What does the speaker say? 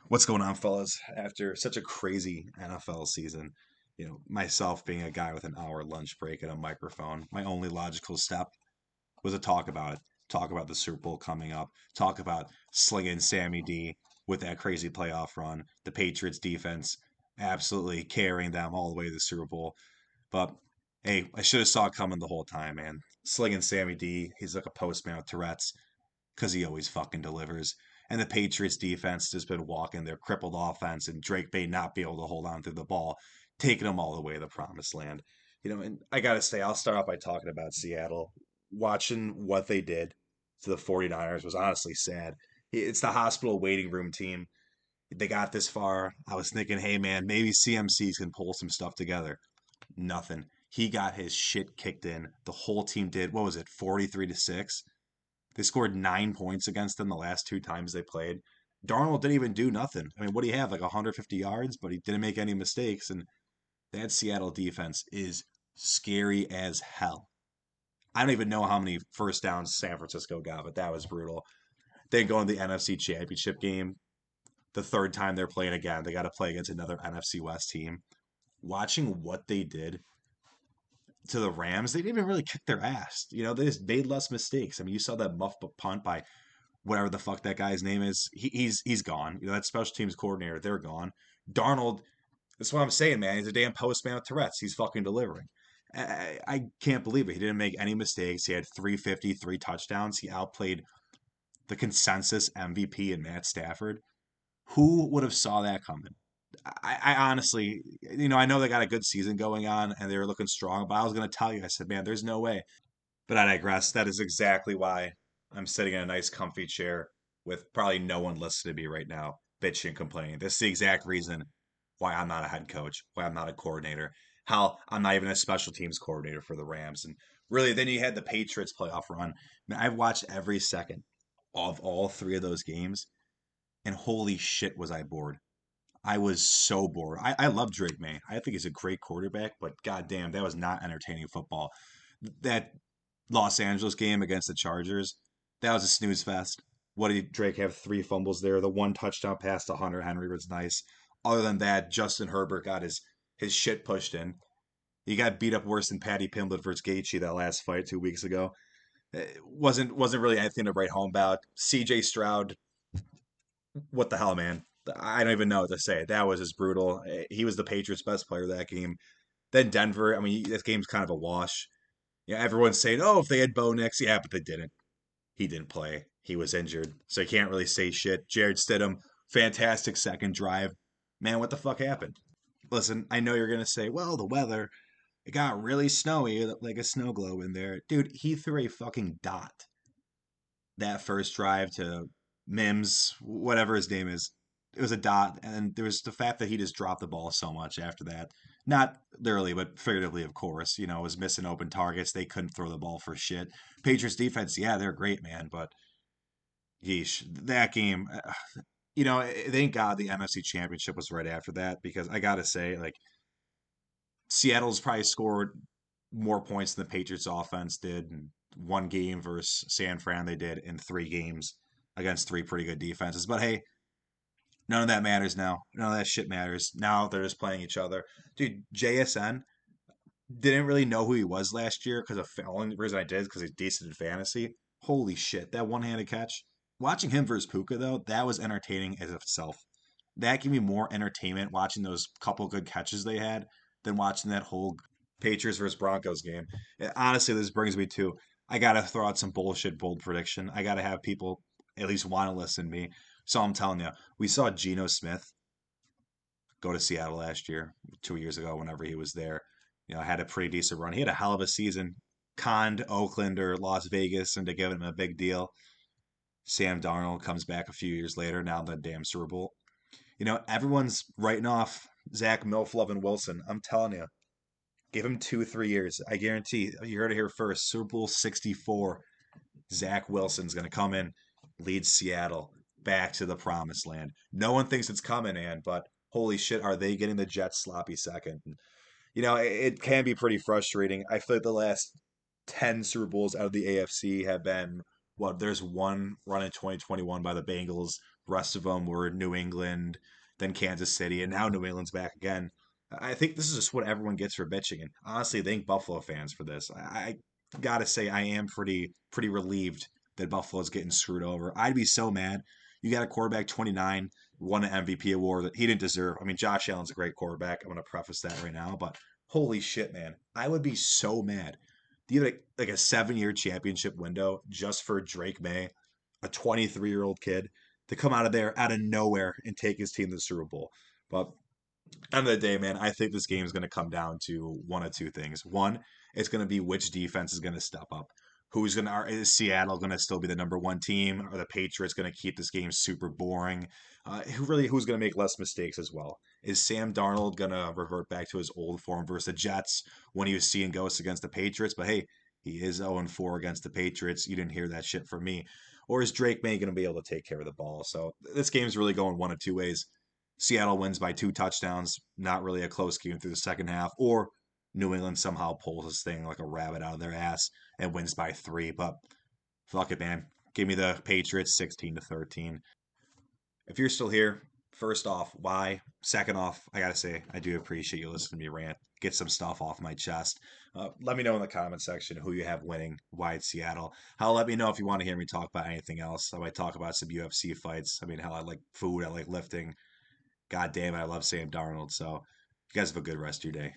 What's going on, fellas? After such a crazy NFL season, myself being a guy with an hour lunch break and a microphone, my only logical step was to talk about it. Talk about the Super Bowl coming up. Talk about slinging Sammy D with that crazy playoff run. The Patriots defense absolutely carrying them all the way to the Super Bowl. But hey, I should have saw it coming the whole time, man. Slinging Sammy D, he's like a postman with Tourette's because he always fucking delivers. And the Patriots defense has been walking their crippled offense, and Drake may not be able to hold on to the ball, taking them all the way to the promised land. And I got to say, I'll start off by talking about Seattle. Watching what they did to the 49ers was honestly sad. It's the hospital waiting room team. They got this far. I was thinking, hey, man, maybe CMCs can pull some stuff together. Nothing. He got his shit kicked in. The whole team did. What was it, 43-6? They scored 9 points against them the last two times they played. Darnold didn't even do nothing. I mean, what do you have? Like 150 yards, but he didn't make any mistakes. And that Seattle defense is scary as hell. I don't even know how many first downs San Francisco got, but that was brutal. They go in the NFC Championship game. The third time they're playing again, they got to play against another NFC West team. Watching what they did to the Rams, they didn't even really kick their ass. They just made less mistakes. I mean, you saw that muff punt by whatever the fuck that guy's name is. He's gone. That special teams coordinator, they're gone. Darnold, that's what I'm saying, man. He's a damn postman with Tourette's. He's fucking delivering. I can't believe it. He didn't make any mistakes. He had 350, three touchdowns. He outplayed the consensus MVP in Matt Stafford. Who would have saw that coming? I honestly, I know they got a good season going on and they were looking strong, but I was going to tell you, I said, man, there's no way. But I digress. That is exactly why I'm sitting in a nice, comfy chair with probably no one listening to me right now, bitching and complaining. This is the exact reason why I'm not a head coach, why I'm not a coordinator, how I'm not even a special teams coordinator for the Rams. And really, then you had the Patriots playoff run. Man, I've watched every second of all three of those games, and holy shit, was I bored. I was so bored. I love Drake May. I think he's a great quarterback, but goddamn, that was not entertaining football. That Los Angeles game against the Chargers, that was a snooze fest. What did Drake have? Three fumbles there. The one touchdown pass to Hunter Henry was nice. Other than that, Justin Herbert got his shit pushed in. He got beat up worse than Patty Pimblett versus Gaethje that last fight 2 weeks ago. It wasn't really anything to write home about. C.J. Stroud, what the hell, man? I don't even know what to say. That was just brutal. He was the Patriots' best player that game. Then Denver. I mean, this game's kind of a wash. Everyone's saying, "Oh, if they had Bo Nix, yeah," but they didn't. He didn't play. He was injured, so you can't really say shit. Jared Stidham, fantastic second drive. Man, what the fuck happened? Listen, I know you're gonna say, "Well, the weather. It got really snowy, like a snow globe in there." Dude, he threw a fucking dot that first drive to Mims, whatever his name is. It was a dot, and there was the fact that he just dropped the ball so much after that. Not literally, but figuratively, of course. Was missing open targets. They couldn't throw the ball for shit. Patriots defense, yeah, they're great, man, but yeesh, that game. Thank God the NFC Championship was right after that because I gotta say, like, Seattle's probably scored more points than the Patriots offense did in one game versus San Fran they did in three games against three pretty good defenses. But hey, none of that matters now. None of that shit matters. Now they're just playing each other. Dude, JSN didn't really know who he was last year because the only reason I did is because he's decent in fantasy. Holy shit, that one-handed catch. Watching him versus Puka though, that was entertaining as itself. That gave me more entertainment watching those couple good catches they had than watching that whole Patriots versus Broncos game. Honestly, this brings me to I gotta throw out some bullshit bold prediction. I gotta have people at least want to listen to me. So I'm telling you, we saw Geno Smith go to Seattle last year, 2 years ago, whenever he was there. Had a pretty decent run. He had a hell of a season. Conned Oakland or Las Vegas into giving him a big deal. Sam Darnold comes back a few years later, now in the damn Super Bowl. Everyone's writing off Zach Milflove and Wilson. I'm telling you, give him 2, 3 years. I guarantee you heard it here first. Super Bowl 64. Zach Wilson's going to come in, lead Seattle back to the promised land. No one thinks it's coming, and but holy shit, are they getting the Jets sloppy second? It can be pretty frustrating. I feel like the last 10 Super Bowls out of the AFC have been what there's one run in 2021 by the Bengals, Rest of them were New England, then Kansas City, and now New England's back again. I think this is just what everyone gets for bitching, and honestly, thank Buffalo fans for this. I gotta say, I am pretty relieved that Buffalo's getting screwed over. I'd be so mad. You got a quarterback 29, won an MVP award that he didn't deserve. I mean, Josh Allen's a great quarterback. I'm gonna preface that right now, but holy shit, man, I would be so mad. Do you have like a 7 year championship window just for Drake May, a 23-year-old kid, to come out of there out of nowhere and take his team to the Super Bowl? But end of the day, man, I think this game is going to come down to one of two things. One, it's going to be which defense is going to step up. Who's going to, is Seattle going to still be the number one team? Are the Patriots going to keep this game super boring? Who's going to make less mistakes as well? Is Sam Darnold going to revert back to his old form versus the Jets when he was seeing ghosts against the Patriots? But hey, he is 0-4 against the Patriots. You didn't hear that shit from me. Or is Drake May going to be able to take care of the ball? So this game's really going one of two ways. Seattle wins by 2 touchdowns, not really a close game through the second half, or New England somehow pulls this thing like a rabbit out of their ass and wins by 3. But fuck it, man. Give me the Patriots 16-13. If you're still here, first off, why? Second off, I gotta say, I do appreciate you listening to me rant. Get some stuff off my chest. Let me know in the comment section who you have winning, why it's Seattle. Hell, let me know if you want to hear me talk about anything else. I might talk about some UFC fights. I mean, hell, I like food, I like lifting. God damn it, I love Sam Darnold. So, you guys have a good rest of your day.